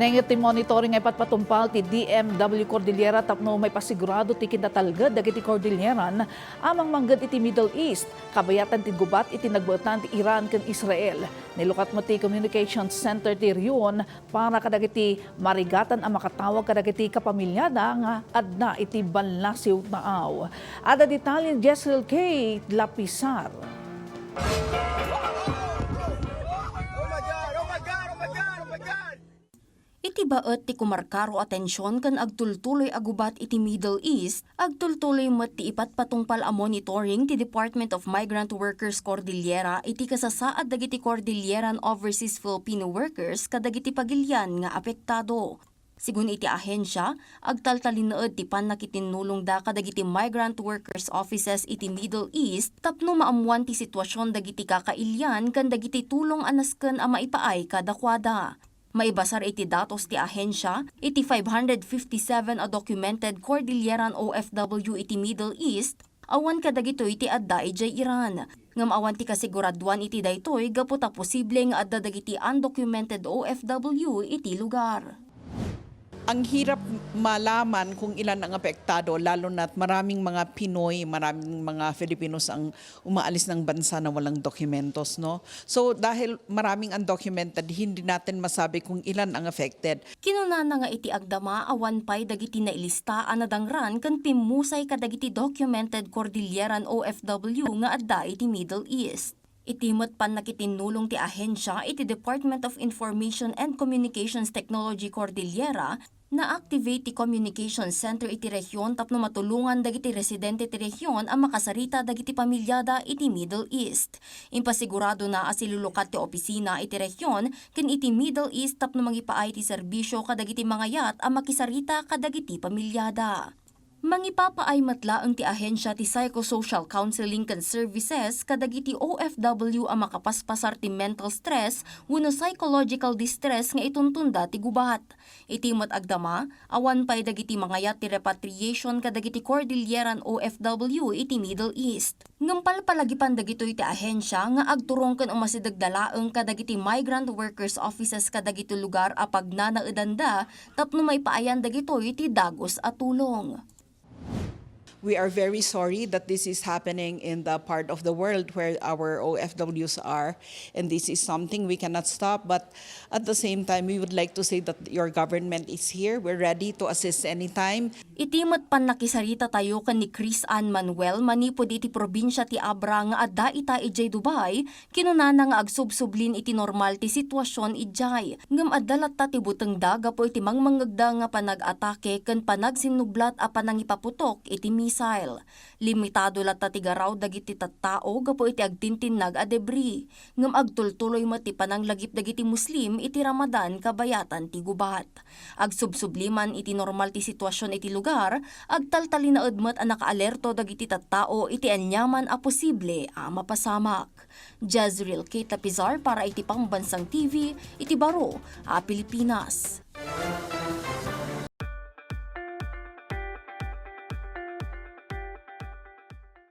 Nangiti monitoring ay patpatumpal ti DMW Cordillera tapno may pasigurado ti kindatalgad dagiti Cordilleran amang manggad iti Midlle East. Kabayatan ti gubat iti nagbuotan ti Iran ken Israel. Nilukat mo ti Communications Center ti Rion para kadagiti marigatan ang makatawag kadagiti kapamilyada nga adda iti banlasiw taaw. Ada detalye Jessel K. Lapisar. Iti baet ti kumarkaro atensyon kan agtultuloy agubat iti Midlle East, agtultuloy met ti ipatpatungpal a monitoring ti Department of Migrant Workers Cordillera iti kasasaad dagiti Cordilleran Overseas Filipino Workers kadagiti pagilyan nga apektado. Sigun iti ahensya, agtaltalinaed ti pannakitinulong da kadagiti Migrant Workers Offices iti Midlle East tapno maamuan ti sitwasyon dagiti kakailyan kan dagiti tulong anasken a maipaay kadakwada. Maibasar iti datos ti ahensya, iti 557 a documented Cordilleran OFW iti Midlle East, awan kadagito iti adda ijay Iran. Ngam awan ti kasiguraduan iti daytoy gaputa posible nga adda dagiti undocumented OFW iti lugar. Ang hirap malaman kung ilan ang apektado, lalo na't maraming mga Pinoy, maraming mga Filipinos ang umaalis ng bansa na walang dokumentos, no? So dahil maraming undocumented, hindi natin masabi kung ilan ang affected. Kinunana nga iti agdama awan pay dagiti nailista anadangran kan pimusay kadagiti documented Cordilleran OFW nga adda iti Midlle East. Itimot pan nakitinulong ti ahensya iti Department of Information and Communications Technology Cordillera na-activate ti Communications Center iti rehiyon tapno matulungan dagiti residente ti rehiyon ang makasarita dagiti pamilyada iti Midlle East. Impasigurado na asilulukat ti opisina iti rehiyon ken iti Midlle East tapno mangipaay ti serbisyo kadagiti mangayat ang makisarita kadagiti pamilyada. Mangipapaay matla ang ti ahensya ti Psychosocial Counseling ken Services kadagiti OFW ang makapaspasar ti mental stress wenno psychological distress nga ituntunda ti gubat. Itimot agdama, awan pay dagiti mangayat ti repatriation kadagiti Cordilleran OFW iti Midlle East. Ngampal palagipan dagitoy ti ahensya nga agturong ken umasidagdalaeng kadagiti migrant workers offices kadagiti lugar a pagnanaedanda tapno may paayan dagitoy ti dagos a tulong. We are very sorry that this is happening in the part of the world where our OFWs are, and this is something we cannot stop. But at the same time, we would like to say that your government is here. We're ready to assist anytime. Itimot pan nakisarita tayo kan ni Chris Ann Manuel manipod iti probinsya ti Abra nga adda ita ijay Dubai, kinunana nga agsubsublin iti normal ti sitwasyon ijay. Ngam adda latta ti buteng daga po iti mangmangagda nga panag-atake ken panagsinublat a panangipaputok iti missile. Limitado latta ti garaw dagiti tattao gapo iti agtintinag a debris. Ngam agtultuloy met ti pananglagip dagiti Muslim iti Ramadan kabayatan ti gubat. Agsubsubliman iti normal ti sitwasyon iti lugar, agtaltalinaed met a nakaalerto dagiti tattao iti anyaman a posible a mapasamak. Jezreel K. Lapizar para iti Pambansang TV, iti Baro, Pilipinas.